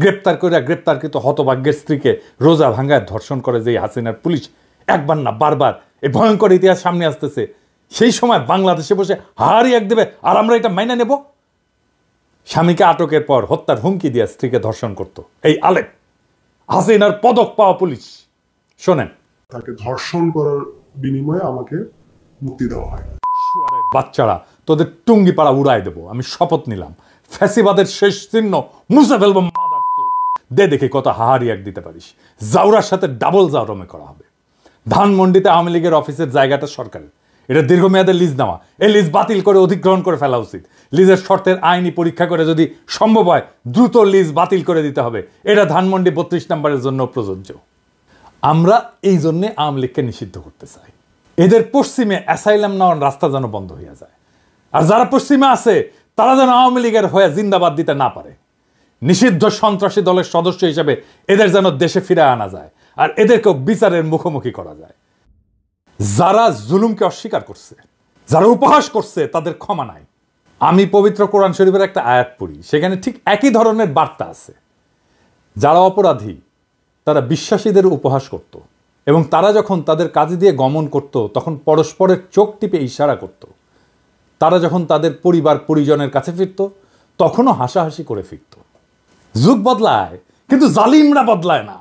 গ্রেপ্তার করে গ্রেপ্তারকৃত হতভাগ্যের স্ত্রীকে রোজা ভাঙ্গায় ধর্ষণ করে যে হাসিনার পুলিশ একবার না বারবার এই ভয়ঙ্কর ইতিহাস সামনে আসতেছে, সেই সময় বাংলাদেশে বসে হারি এক দেবে আর আমরা এটা মাইনা নেব? স্বামীকে আটকের পর হত্যার হুমকি দিয়ে স্ত্রীকে ধর্ষণ করত এই আলেপ, হাসিনার পদক পাওয়া পুলিশ। শোনেন, তাকে ধর্ষণ করার বিনিময়ে আমাকে মুক্তি দেওয়া হয়। বাচ্চারা তোদের টুঙ্গি পাড়া উড়াই দেবো, আমি শপথ নিলাম। ফ্যাসিবাদের শেষ চিহ্ন মুছে ফেলবো। দে দেখি কত হাহারি এক দিতে পারিস। জাউরার সাথে ডাবল জাউরমে করা হবে। ধানমন্ডিতে আওয়ামী লীগের অফিসের জায়গাটা সরকারের, এটা দীর্ঘমেয়াদের লিজ নেওয়া। এই লিজ বাতিল করে অধিগ্রহণ করে ফেলা উচিত। লিজের শর্তের আইনি পরীক্ষা করে যদি সম্ভব হয় দ্রুত লিজ বাতিল করে দিতে হবে। এটা ধানমন্ডি 32 নম্বরের জন্য প্রযোজ্য। আমরা এই জন্যে আওয়ামী লীগকে নিষিদ্ধ করতে চাই। এদের পশ্চিমে অ্যাসাইলাম নেওয়ার রাস্তা যেন বন্ধ হয়ে যায়, আর যারা পশ্চিমে আছে তারা যেন আওয়ামী লীগের হয়ে জিন্দাবাদ দিতে না পারে। নিষিদ্ধ সন্ত্রাসী দলের সদস্য হিসেবে এদের যেন দেশে ফিরে আনা যায়, আর এদেরকেও বিচারের মুখোমুখি করা যায়। যারা জুলুমকে অস্বীকার করছে, যারা উপহাস করছে, তাদের ক্ষমা নাই। আমি পবিত্র কোরআন শরীফের একটা আয়াত পড়ি, সেখানে ঠিক একই ধরনের বার্তা আছে। যারা অপরাধী তারা বিশ্বাসীদের উপহাস করত, এবং তারা যখন তাদের কাজ দিয়ে গমন করত তখন পরস্পরের চোখ টিপে ইশারা করত। তারা যখন তাদের পরিবার পরিজনের কাছে ফিরত তখনও হাসাহাসি করে ফিরত। যুগ বদলায় কিন্তু জালিমরা বদলায় না।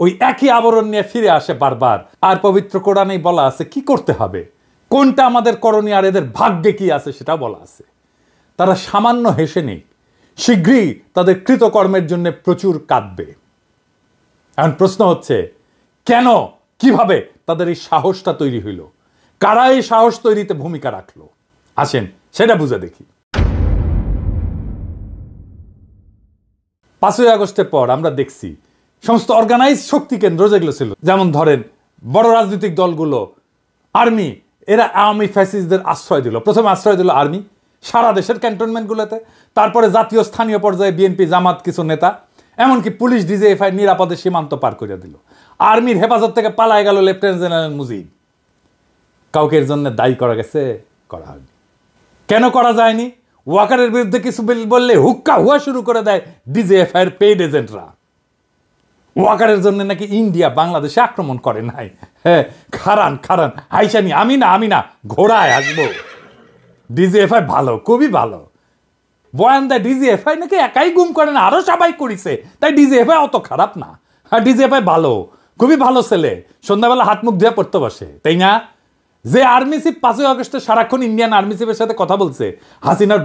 ওই একই আবরণ নিয়ে ফিরে আসে বারবার। আর পবিত্র কোরআনেই বলা আছে কি করতে হবে, কোনটা আমাদের করণীয়, আর এদের ভাগ্যে কি আছে সেটা বলা আছে। তারা সামান্য হেসে নেই, শীঘ্রই তাদের কৃতকর্মের জন্য প্রচুর কাঁদবে। এখন প্রশ্ন হচ্ছে, কেন, কিভাবে তাদের এই সাহসটা তৈরি হইল? কারা এই সাহস তৈরিতে ভূমিকা রাখলো? আসেন সেটা বুঝে দেখি। 5ই আগস্টের পর আমরা দেখছি সমস্ত অর্গানাইজ শক্তি কেন্দ্র যেগুলো ছিল, যেমন ধরেন বড় রাজনৈতিক দলগুলো, আর্মি, এরা আওয়ামী ফ্যাসিস্টদের আশ্রয় দিল। প্রথমে আশ্রয় দিল আর্মি সারা দেশের ক্যান্টনমেন্টগুলোতে, তারপরে জাতীয় স্থানীয় পর্যায়ে বিএনপি জামাত কিছু নেতা, এমনকি পুলিশ ডিজিএফআই নিরাপদে সীমান্ত পার করে দিল। আর্মির হেফাজত থেকে পালায় গেল লেফটেন্যান্ট জেনারেল মুজিব। কাউকে এর জন্য দায়ী করা গেছে? করা হয়নি। কেন করা যায়নি? ওয়াকারের বিরুদ্ধে কিছু বললে হুক্কা হুয়া শুরু করে দেয় ডিজিএফআই এর পেইড এজেন্টরা। ওয়াকারের জন্য নাকি ইন্ডিয়া বাংলাদেশে আক্রমণ করে নাই। হ্যাঁ, খারান খারান হাইসানি, আমি না ঘোড়ায় আসবো। ডিজিএফআই ভালো, খুবই ভালো। বয়ান দেয় ডিজিএফআই নাকি একাই গুম করে না, আরো সবাই করেছে, তাই ডিজিএফআই অত খারাপ না। হ্যাঁ, ডিজিএফআই ভালো, খুবই ভালো ছেলে। সন্ধ্যাবেলা হাত মুখ ধুয়ে পড়তে বসে, তাই না? যে আর্মি চিফ 5ই আগস্টে সারাক্ষণ ইন্ডিয়ান আর্মি চিফের সাথে কথা বলছে, হাসিনার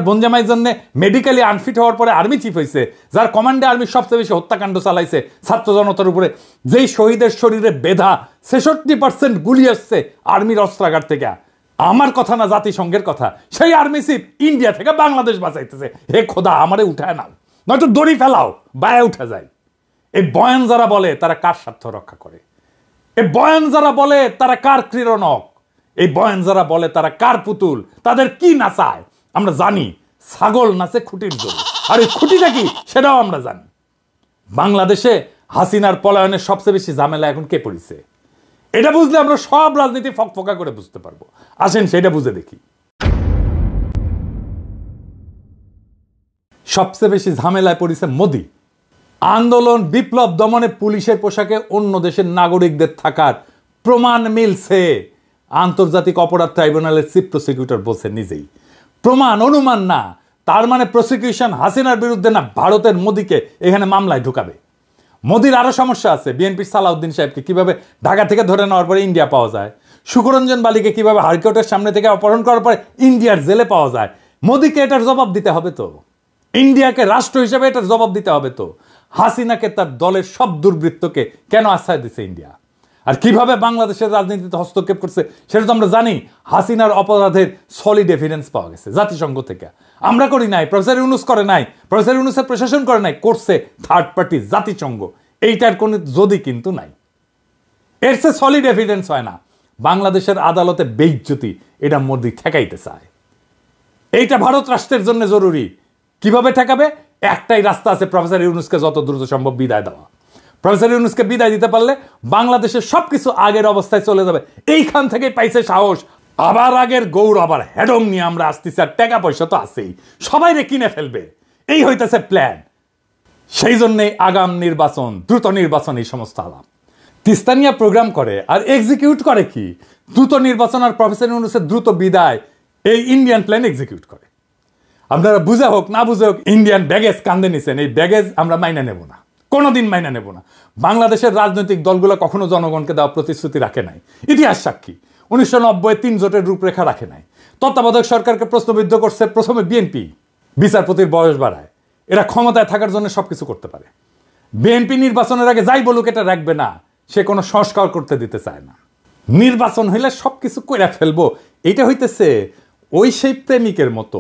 বোনজামাই জন্য মেডিকেলি আনফিট হওয়ার পরে আর্মি চিফ হয়েছে, যার কমান্ডে আর্মি সবচেয়ে বেশি হত্যাকাণ্ড চালাইছে ছাত্র জনতার উপরে, যেই শহীদের শরীরে বেধা 66% গুলি আসছে আর্মির অস্ত্রাগার থেকে। আমার কথা না, জাতিসংঘের কথা। সেই আর্মি চিফ ইন্ডিয়া থেকে বাংলাদেশ বাঁচাইতেছে। হে খোদা, আমারে উঠায় নাও, নয়তো দড়ি ফেলাও, বায়ে উঠে যায়। এই বয়ান যারা বলে তারা কার স্বার্থ রক্ষা করে? এই বয়ান যারা বলে তারা কার ক্রীড়নক? এই বয়ান যারা বলে তারা কার পুতুল? তাদের কি নাচায় আমরা জানি। ছাগল নাচে খুঁটির জোর, আর এই খুঁটিটা কি সেটাও আমরা জানি। বাংলাদেশে হাসিনার পলায়নের সবচেয়ে বেশি ঝামেলা এখন কে পড়েছে? এটা বুঝলে আমরা সব রাজনীতি ফকফকা করে বুঝতে পারবো। আসেন সেটা বুঝে দেখি। সবচেয়ে বেশি ঝামেলায় পড়েছে মোদি। আন্দোলন বিপ্লব দমনে পুলিশের পোশাকে অন্য দেশের নাগরিকদের থাকার প্রমাণ মিলছে। আন্তর্জাতিক অপরাধ ট্রাইব্যুনালের চিফ প্রসিকিউটর বলছে নিজেই, প্রমাণ, অনুমান না। তার মানে প্রসিকিউশন হাসিনার বিরুদ্ধে না, ভারতের মোদিকে এখানে মামলায় ঢুকাবে। মোদির আরো সমস্যা আছে। বিএনপির সালাউদ্দিন সাহেবকে কিভাবে ঢাকা থেকে ধরে নেওয়ার পরে ইন্ডিয়া পাওয়া যায়, সুকরঞ্জন বালিকে কিভাবে হাইকোর্টের সামনে থেকে অপহরণ করার পরে ইন্ডিয়ার জেলে পাওয়া যায়। মোদিকে এটার জবাব দিতে হবে তো, ইন্ডিয়াকে রাষ্ট্র হিসেবে এটার জবাব দিতে হবে তো। হাসিনাকে তার দলের সব দুর্বৃত্তকে কেন আশ্রয় দিচ্ছে ইন্ডিয়া, আর কিভাবে বাংলাদেশের রাজনীতিতে হস্তক্ষেপ করছে সেটা তো আমরা জানি। হাসিনার অপরাধের সলিড এভিডেন্স পাওয়া গেছে জাতিসংঘ থেকে। আমরা করি নাই, প্রফেসর ইউনূস করে নাই, প্রফেসর ইউনূসের প্রশাসন করে নাই, করছে থার্ড পার্টি জাতিসংঘ। এইটার কোনো যদি কিন্তু নাই, এর সে সলিড এভিডেন্স হয় না। বাংলাদেশের আদালতে বেইজ্জতি, এটা মোদি ঠেকাইতে চায়। এইটা ভারত রাষ্ট্রের জন্য জরুরি। কিভাবে ঠেকাবে? একটাই রাস্তা আছে, প্রফেসর ইউনূসকে যত দ্রুত সম্ভব বিদায় দেওয়া। প্রফেসর ইউনূসকে বিদায় দিতে পারলে বাংলাদেশের সবকিছু আগের অবস্থায় চলে যাবে। এইখান থেকে পাইছে সাহস, আবার আগের গৌর, আবার হেডম নিয়ে আমরা আসতেছি। আর টাকা পয়সা তো আছেই, সবাই রে কিনে ফেলবে, এই হইতেছে প্ল্যান। সেই জন্যেই আগাম নির্বাচন, দ্রুত নির্বাচন, এই সমস্ত আলাপ। তিস্তানিয়া প্রোগ্রাম করে আর এক্সিকিউট করে কি? দ্রুত নির্বাচন আর প্রফেসর ইউনূসের দ্রুত বিদায়, এই ইন্ডিয়ান প্ল্যান এক্সিকিউট করে। আপনারা বুঝা হোক না বুঝা হোক, ইন্ডিয়ান ব্যাগেজ কান্দে নিছেন, এই ব্যাগেজ আমরা মাইনা নেব না, কোনোদিন মাইনা নেব না। বাংলাদেশের রাজনৈতিক দলগুলো কখনো জনগণকে দেওয়া প্রতিশ্রুতি রাখে নাই, ইতিহাস সাক্ষী। 1990 3 জোটের রূপরেখা রাখে নাই। তত্ত্বাবধায়ক সরকারকে প্রশ্নবিদ্ধ করছে প্রথমে বিএনপি, বিচারপতির বয়স বাড়ায়। এরা ক্ষমতায় থাকার জন্য সবকিছু করতে পারে। বিএনপি নির্বাচনের আগে যাই বলুক এটা রাখবে না, সে কোনো সংস্কার করতে দিতে চায় না। নির্বাচন হইলে সবকিছু কইরা ফেলবো, এটা হইতেছে ওই সেই প্রেমিকের মতো,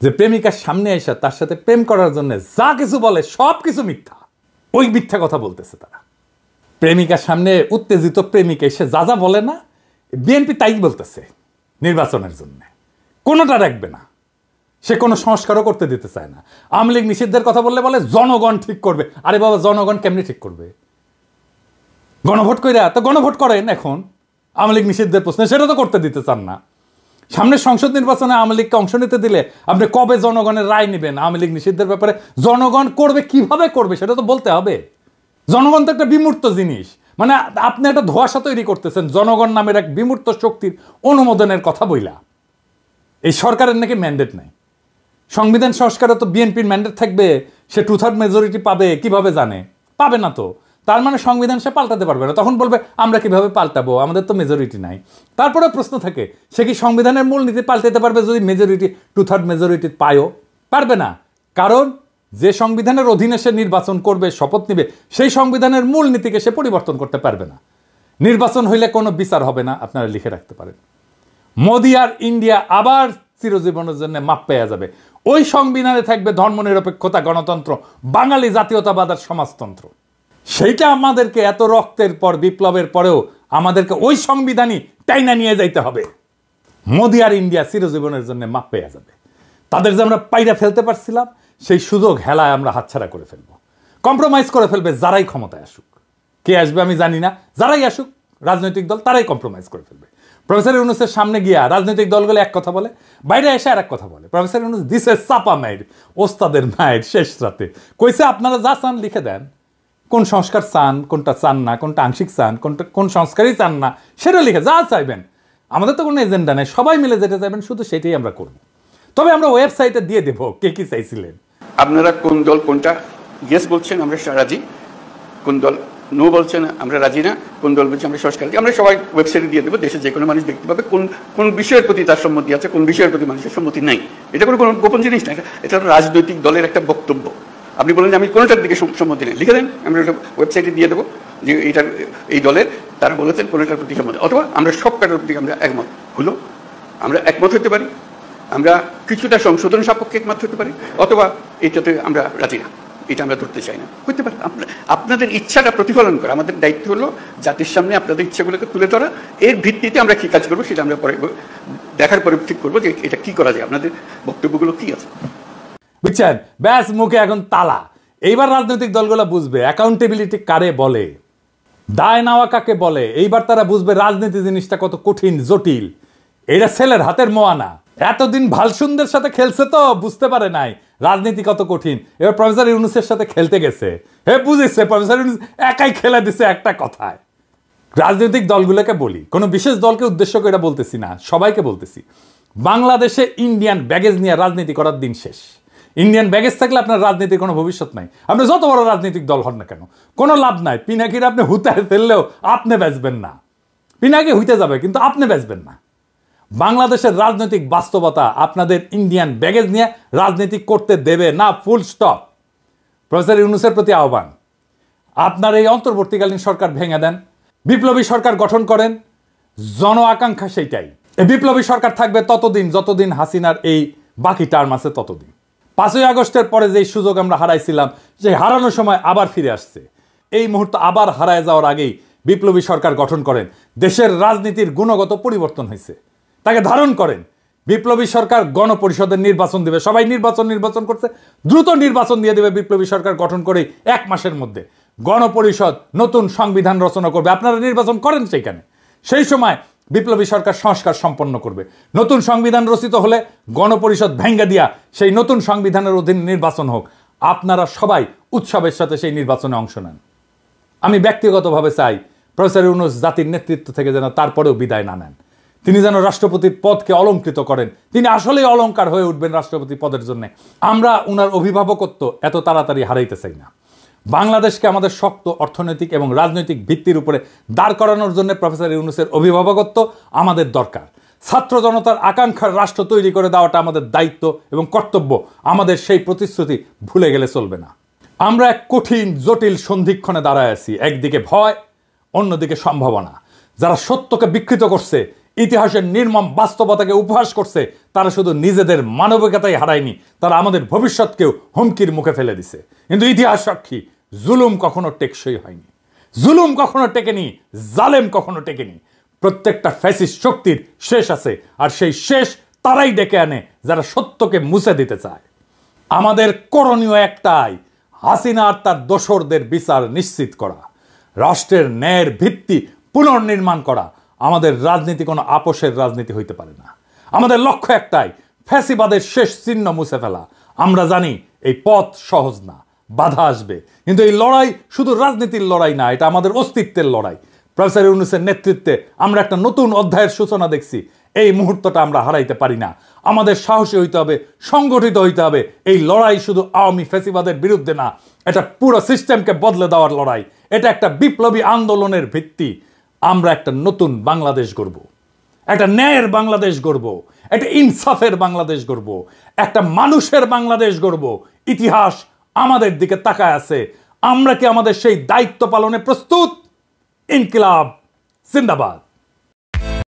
যে প্রেমিকার সামনে এসে তার সাথে প্রেম করার জন্য যা কিছু বলে সব কিছু মিথ্যা। ওই মিথ্যা কথা বলতেছে তারা। প্রেমিকার সামনে উত্তেজিত প্রেমিক এসে যা যা বলে না, বিএনপি তাই বলতেছে নির্বাচনের জন্য, কোনোটা রাখবে না। সে কোনো সংস্কারও করতে দিতে চায় না। আওয়ামী লীগ নিষিদ্ধের কথা বললে বলে জনগণ ঠিক করবে। আরে বাবা, জনগণ কেমনি ঠিক করবে? গণভোট কইরা তো গণভোট করেন এখন আওয়ামী লীগ নিষিদ্ধের প্রশ্নে, সেটা তো করতে দিতে চান না। সামনে সংসদ নির্বাচনে আওয়ামী লীগকে অংশ নিতে দিলে আপনি কবে জনগণের রায় নেবেন আওয়ামী লীগ নিষিদ্ধের ব্যাপারে? জনগণ করবে, কিভাবে করবে সেটা তো বলতে হবে। জনগণ তো একটা বিমূর্ত জিনিস, মানে আপনি একটা ধোঁয়াশা তৈরি করতেছেন জনগণ নামের এক বিমূর্ত শক্তির অনুমোদনের কথা বইলা। এই সরকারের নাকি ম্যান্ডেট নাই। সংবিধান সংস্কারে তো বিএনপির ম্যান্ডেট থাকবে, সে 2/3 মেজরিটি পাবে, কিভাবে জানে? পাবে না তো। তার মানে সংবিধান সে পাল্টাতে পারবে না। তখন বলবে আমরা কিভাবে পাল্টাবো, আমাদের তো মেজরিটি নাই। তারপরে প্রশ্ন থাকে, সে কি সংবিধানের মূলনীতি পাল্টাতে পারবে যদি মেজরিটি 2/3 মেজরিটি পায়ও? পারবে না। কারণ যে সংবিধানের অধীনে সে নির্বাচন করবে, শপথ নিবে, সেই সংবিধানের মূলনীতিকে সে পরিবর্তন করতে পারবে না। নির্বাচন হইলে কোনো বিচার হবে না, আপনারা লিখে রাখতে পারেন। মোদি আর ইন্ডিয়া আবার চিরজীবনের জন্য মাপ পেয়ে যাবে। ওই সংবিধানে থাকবে ধর্মনিরপেক্ষতা, গণতন্ত্র, বাঙালি জাতীয়তাবাদ আর সমাজতন্ত্র। সেইটা আমাদেরকে এত রক্তের পর, বিপ্লবের পরেও আমাদেরকে ওই সংবিধানই টাইনা নিয়ে যাইতে হবে। মোদি আর ইন্ডিয়া চিরজীবনের জন্য মাপ পেয়ে যাবে। তাদের যে আমরা পাইরা ফেলতে পারছিলাম, সেই সুযোগ হেলায় আমরা হাতছাড়া করে ফেলবো। কম্প্রোমাইজ করে ফেলবে যারাই ক্ষমতায় আসুক। কে আসবে আমি জানি না, যারাই আসুক রাজনৈতিক দল তারাই কম্প্রোমাইজ করে ফেলবে। প্রফেসর ইউনূসের সামনে গিয়া রাজনৈতিক দলগুলো এক কথা বলে, বাইরে এসে আর এক কথা বলে। প্রফেসর ইউনূস দিছে চাপা মায়ের, ওস্তাদের মায়ের শেষ রাতে কইছে আপনারা যা চান লিখে দেন, কোন সংস্কার চান, কোনটা চান না, কোনটা আংশিক চান, কোন সংস্কারই চান না, সেটা লিখে যা চাইবেন। আমাদের তো কোনো এজেন্ডা নেই, সবাই মিলে যেটা চাইবেন শুধু সেটাই আমরা করব। তবে আমরা ওয়েবসাইটে দিয়ে দেবো কে কি চাইছিলেন। আপনারা কোন দল কোনটা ইয়েস বলছেন আমরা রাজি, কোন দল নো বলছেন আমরা রাজি না, কোন দল বলছে আমরা সংস্কার, আমরা সবাই ওয়েবসাইটে দিয়ে দেবো। দেশের যে কোনো মানুষ দেখতে পাবে কোন বিষয়ের প্রতি তার সম্মতি আছে, কোন বিষয়ের প্রতি মানুষের সম্মতি নাই। এটা কোনো গোপন জিনিস না, এটা রাজনৈতিক দলের একটা বক্তব্য। আপনি বলেন যে আমি কোনোটার দিকে সম্মতি নেই, লিখে দেন, আমরা ওয়েবসাইটে দিয়ে দেবো যে এইটার এই দলের তারা বলেছেন কোনোটার প্রতি সম্মতি, অথবা আমরা সব কাটার প্রতি আমরা একমত হলো, আমরা একমত হতে পারি, আমরা কিছুটা সংশোধন সাপেক্ষে একমত হতে পারি, অথবা এইটাতে আমরা রাজি না, এটা আমরা ধরতে চাই না, হতে পারে। আপনাদের ইচ্ছাটা প্রতিফলন করা আমাদের দায়িত্ব হলো, জাতির সামনে আপনাদের ইচ্ছাগুলোকে তুলে ধরা। এর ভিত্তিতে আমরা কি কাজ করবো সেটা আমরা পরে দেখার পরে ঠিক করবো যে এটা কি করা যায়, আপনাদের বক্তব্যগুলো কি আছে। বুঝছেন? ব্যাস, মুখে এখন তালা। এইবার রাজনৈতিক দলগুলো বুঝবে অ্যাকাউন্টেবিলিটি কারে বলে, দায় নেওয়া কাকে বলে। এইবার তারা বুঝবে রাজনীতি জিনিসটা কত কঠিন, জটিল। এটা ছেলের হাতের মোয়ানা। এতদিন ভালসুন্দের সাথে খেলছে তো বুঝতে পারে নাই রাজনীতি কত কঠিন। এবার প্রফেসর ইউনূসের সাথে খেলতে গেছে, হে বুঝেছে প্রফেসর ইউনূস একাই খেলে দিছে একটা কথায়। রাজনৈতিক দলগুলোকে বলি, কোনো বিশেষ দলকে উদ্দেশ্য করে এটা বলতেছি না, সবাইকে বলতেছি, বাংলাদেশে ইন্ডিয়ান ব্যাগেজ নিয়ে রাজনীতি করার দিন শেষ। ইন্ডিয়ান ব্যাগেজ থাকলে আপনার রাজনীতির কোনো ভবিষ্যৎ নাই। আপনি যত বড় রাজনৈতিক দল হন না কেন, কোনো লাভ নাই। পিনাকির আপনি হুতায় ফেললেও আপনি বেচবেন না। পিনাকি হইতে যাবে কিন্তু আপনি বেচবেন না। বাংলাদেশের রাজনৈতিক বাস্তবতা আপনাদের ইন্ডিয়ান ব্যাগেজ নিয়ে রাজনীতি করতে দেবে না, ফুল স্টপ। প্রফেসর ইউনূসের প্রতি আহ্বান, আপনার এই অন্তর্বর্তীকালীন সরকার ভেঙে দেন, বিপ্লবী সরকার গঠন করেন। জন আকাঙ্ক্ষা সেইটাই। এই বিপ্লবী সরকার থাকবে ততদিন যতদিন হাসিনার এই বাকি টার্ম আছে ততদিন। 5ই আগস্টের পরে যে সুযোগ আমরা হারাইছিলাম, সেই হারানোর সময় আবার ফিরে আসছে। এই মুহূর্তে আবার হারায় যাওয়ার আগেই বিপ্লবী সরকার গঠন করেন। দেশের রাজনীতির গুণগত পরিবর্তন হয়েছে, তাকে ধারণ করেন। বিপ্লবী সরকার গণপরিষদের নির্বাচন দেবে, সবাই নির্বাচন করছে, দ্রুত নির্বাচন দিয়ে দেবে। বিপ্লবী সরকার গঠন করে 1 মাসের মধ্যে গণপরিষদ নতুন সংবিধান রচনা করবে। আপনারা নির্বাচন করেন সেইখানে, সেই সময় বিপ্লবী সরকার সংস্কার সম্পন্ন করবে। নতুন সংবিধান রচিত হলে গণপরিষদ ভেঙ্গে দিয়া সেই নতুন সংবিধানের অধীনে নির্বাচন হোক। আপনারা সবাই উৎসবের সাথে সেই নির্বাচনে অংশ নেন। আমি ব্যক্তিগতভাবে চাই প্রফেসর ইউনূস জাতির নেতৃত্ব থেকে যেন তারপরেও বিদায় না নেন। তিনি যেন রাষ্ট্রপতির পদকে অলংকৃত করেন। তিনি আসলেই অলংকার হয়ে উঠবেন রাষ্ট্রপতি পদের জন্য। আমরা উনার অভিভাবকত্ব এত তাড়াতাড়ি হারাইতে চাই না। বাংলাদেশকে আমাদের শক্ত অর্থনৈতিক এবং রাজনৈতিক ভিত্তির উপরে দাঁড় করানোর জন্য প্রফেসর ইউনূসের অভিভাবকত্ব আমাদের দরকার। ছাত্র জনতার আকাঙ্ক্ষার রাষ্ট্র তৈরি করে দেওয়াটা আমাদের দায়িত্ব এবং কর্তব্য। আমাদের সেই প্রতিশ্রুতি ভুলে গেলে চলবে না। আমরা এক কঠিন জটিল সন্ধিক্ষণে দাঁড়ায় আছি। একদিকে ভয়, অন্যদিকে সম্ভাবনা। যারা সত্যকে বিকৃত করছে, ইতিহাসের নির্মম বাস্তবতাকে উপহাস করছে, তারা শুধু নিজেদের মানবিকতাই হারায়নি, তারা আমাদের ভবিষ্যৎকেও হুমকির মুখে ফেলে দিছে। কিন্তু ইতিহাস সাক্ষী, জুলুম কখনো টেকসই হয়নি, জুলুম কখনো টেকেনি, জালেম কখনো টেকেনি। প্রত্যেকটা ফ্যাসিস্ট শক্তির শেষ আছে, আর সেই শেষ তারাই ডেকে আনে যারা সত্যকে মুছে দিতে চায়। আমাদের করণীয় একটাই, হাসিনা আর তার দোসরদের বিচার নিশ্চিত করা, রাষ্ট্রের ন্যায়ের ভিত্তি পুনর্নির্মাণ করা। আমাদের রাজনীতি কোনো আপোষের রাজনীতি হইতে পারে না। আমাদের লক্ষ্য একটাই, ফ্যাসিবাদের শেষ চিহ্ন মুছে ফেলা। আমরা জানি এই পথ সহজ না, বাধা আসবে, কিন্তু এই লড়াই শুধু রাজনীতির লড়াই না, এটা আমাদের অস্তিত্বের লড়াই। প্রফেসর ইউনূসের নেতৃত্বে আমরা একটা নতুন অধ্যায়ের সূচনা দেখছি। এই মুহূর্তটা আমরা হারাইতে পারি না। আমাদের সাহসী হইতে হবে, সংগঠিত হইতে হবে। এই লড়াই শুধু আওয়ামী ফ্যাসিবাদের বিরুদ্ধে না, এটা পুরো সিস্টেমকে বদলে দেওয়ার লড়াই। এটা একটা বিপ্লবী আন্দোলনের ভিত্তি। আমরা একটা নতুন বাংলাদেশ গড়ব, একটা ন্যায়ের বাংলাদেশ গড়ব, একটা ইনসাফের বাংলাদেশ গড়ব, একটা মানুষের বাংলাদেশ গড়ব। ইতিহাস আমাদের দিকে তাকায় আছে। আমরা কি আমাদের সেই দায়িত্ব পালনে প্রস্তুত? ইনকিলাব জিন্দাবাদ।